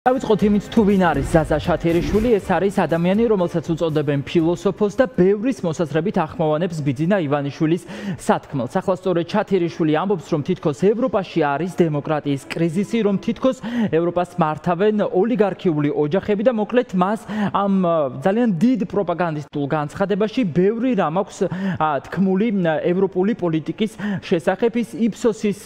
დავიწყოთ იმით, თუ ვინ არის ზაზა შათერიშვილი. ეს არის ადამიანი, რომელსაც უწოდებენ ფილოსოფოსს და ბევრის მოსაზრებით ახმოვანებს ბიძინა ივანიშვილის სათქმელს. ახლა სწორედ შათერიშვილი ამბობს, რომ თითქოს ევროპაში არის დემოკრატიის კრიზისი, რომ თითქოს ევროპას მართავენ ოლიგარქიული ოჯახები და მოკლედ მას ამ ძალიან დიდ პროპაგანდისტულ განცხადებაში ბევრი რამ აქვს თქმული ევროპული პოლიტიკის შესახებ. ის იფსოსის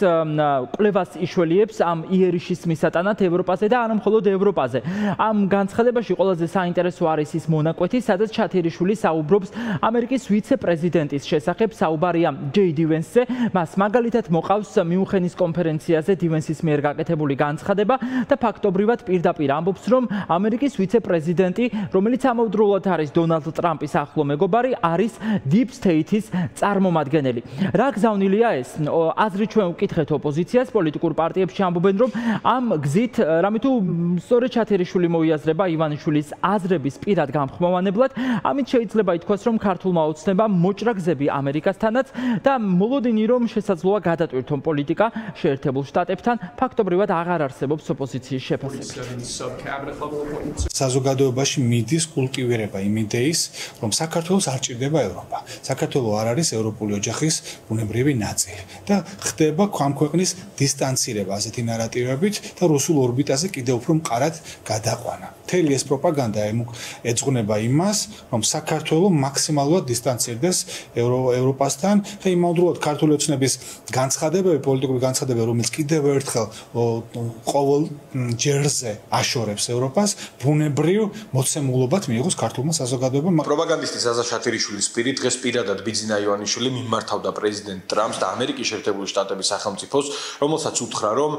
კვლევას იშველიებს ამ იერიშის მისატანად ევროპაზე და არა მხოლოდ ევროპაზე. ამ განცხადებაში ყველაზე საინტერესო არის ის მონაკვეთი, სადაც შათერიშვილი საუბრობს ამერიკის ვიცე-პრეზიდენტის შესახებ. საუბარია ჯეი დივენსზე. მას მაგალითად მოყავს მიუნხენის კონფერენციაზე დივენსის მიერ გაკეთებული განცხადება და ფაქტობრივად პირდაპირ ამბობს, რომ ამერიკის ვიცე-პრეზიდენტი, რომელიც ამავდროულად არის დონალდ ტრამპის ახლო მეგობარი, არის Deep State-ის წარმომადგენელი. რა გზავნილია ეს? აზრით ჩვენ ვკითხეთ ოპოზიციას, პოლიტიკურ პარტიებში ამბობენ, რომ ამ გზით რამითუ სწორედ შათერიშვილი მოიაზრება ივანიშვილის აზრების პირად გამხმოვანებლად. ამით შეიძლება ითქვას, რომ ქართულმა ოცნებამ მოჭრა გზები ამერიკასთანაც და მოლოდინი რომ შესაძლოა გადატვირთონ პოლიტიკა შეერთებულ შტატებთან, ფაქტობრივად აღარ არსებობს ოპოზიციის შეფასება. საზოგადოებაში მიდის კულტივირება იმ იდეის, რომ საქართველოს არ ჭირდება ევროპა. საქართველო არ არის ევროპული ოჯახის ბუნებრივი ნაწილი და ხდება ამ ქვეყნის დისტანცირება ასეთი ნარატივებით და რუსულ ორბიტაზე კიდევ უფრო მყარად გადაყვანა. მთელი ეს პროპაგანდა ეძღვნება იმას, რომ საქართველო მაქსიმალურად დისტანცირდეს ევროპასთან და იმავდროულად ქართული ოცნების განცხადებები, პოლიტიკური განცხადებები, რომელიც კიდევ ერთხელ ყოველ ჯერზე აშორებს ევროპას, ბუნებრივ მოცემულობად მიიღოს ქართულმა საზოგადოებამ. პროპაგანდისტი ზაზა შათერიშვილის პირით დღეს პირადად ბიძინა ივანიშვილი მიმართავდა პრეზიდენტ ტრამპს და ამერიკის შეერთებული შტატების სახელმწიფოს, რომელსაც უთხრა, რომ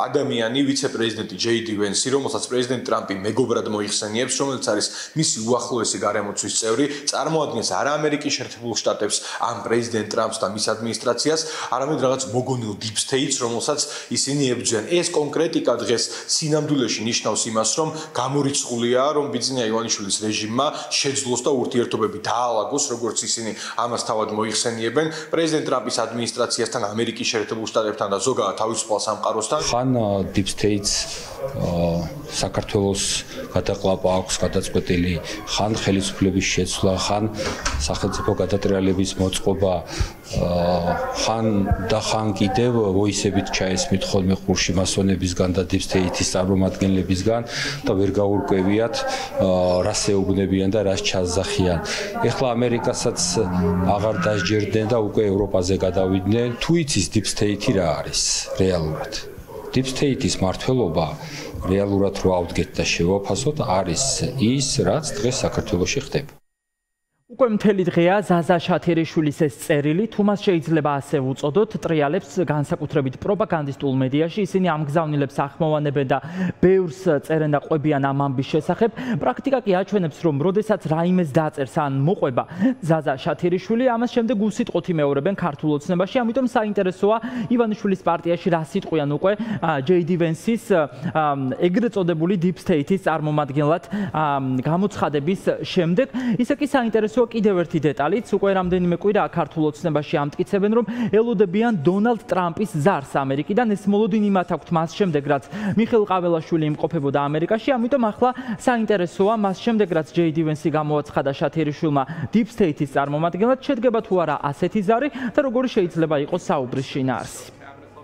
ადამიანი ვიცე-პრეზიდენტი ჯეი დივენსი, რომელსაც პრეზიდენტ ტრამპი მეგობრად მოიხსენიებს, რომელიც არის მისი უახლოესი გარემოცვის წევრი, წარმოადგენს არა ამერიკის შეერთებულ შტატებს, ან პრეზიდენტ ტრამპს და მის ადმინისტრაციას, არამედ რაღაც მოგონილ Deep State-ს, რომელსაც ისინი ებრძვიან. ეს კონკრეტიკა დღეს სინამდვილეში ნიშნავს იმას, რომ გამორიცხულია, რომ ბიძინა ივანიშვილის რეჟიმმა შეძლოს და ურთიერთობები დაალაგოს, როგორც ისინი ამას თავად მოიხსენიებენ, პრეზიდენტ ტრამპის ადმინისტრაციასთან, ამერიკის შეერთებულ შტატებთან და ზოგადად თავისუფალ სამყაროსთან. ხან Deep State-ს საქართველოს გადაყლაპა აქვს გადაწყვეტილი, ხან ხელისუფლების შეცვლა, ხან სახელმწიფო გადატრიალების მოწყობა, ხან კიდევ ვოისებით ჩაესმით ხოლმე ყურში მასონებისგან და Deep State-ის წარმომადგენლებისგან და ვერ გაურკვევიათ რას ეუბნებიან და რას ჩაზახიან. ეხლა ამერიკასაც აღარ დასჯერდნენ და უკვე ევროპაზე გადავიდნენ. თუ იცის Deep State-ი რა არის რეალურად? Deep State-ის მმართველობა რეალურად რო ავდგეთ და შევაფასოთ, არის ის, რაც დღეს საქართველოში ხდება. უკვე მთელი დღეა ზაზა შათერიშვილის ეს წერილი, თუ მას შეიძლება ასე ვუწოდოთ, ტრიალებს განსაკუთრებით პროპაგანდისტულ მედიაში, ისინი ამ გზავნილებს ახმოვანებენ და ბევრს წერენ და ყვებიან ამ ამბის შესახებ. პრაქტიკა კი აჩვენებს, რომ როდესაც რაიმეს დაწერს ან მოყვება ზაზა შათერიშვილი, ამას შემდეგ უსიტყვოდ იმეორებენ ქართულ ოცნებაში, ამიტომ საინტერესოა ივანიშვილის პარტიაში რა სიტყვიან უკვე ჯეი დივენსის ეგრეთ წოდებული Deep State-ის წარმომადგენლად გამოცხადების შემდეგ. ისე კი საინტერესოა კიდევ ერთი დეტალიც, უკვე რამდენიმე კვირა ქართულ ოცნებაში ამტკიცებენ, რომ ელოდებიან დონალდ ტრამპის ზარს ამერიკიდან. ეს მოლოდინი მათ აქვთ მას შემდეგ, რაც მიხეილ ყაველაშვილი იმყოფებოდა ამერიკაში, ამიტომ ახლა საინტერესოა მას შემდეგ, რაც ჯეი დივენსი გამოაცხადა შათერიშვილმა Deep State-ის წარმომადგენლად, შედგება თუ არა ასეთი ზარი და როგორი შეიძლება იყოს საუბრის შინაარსი.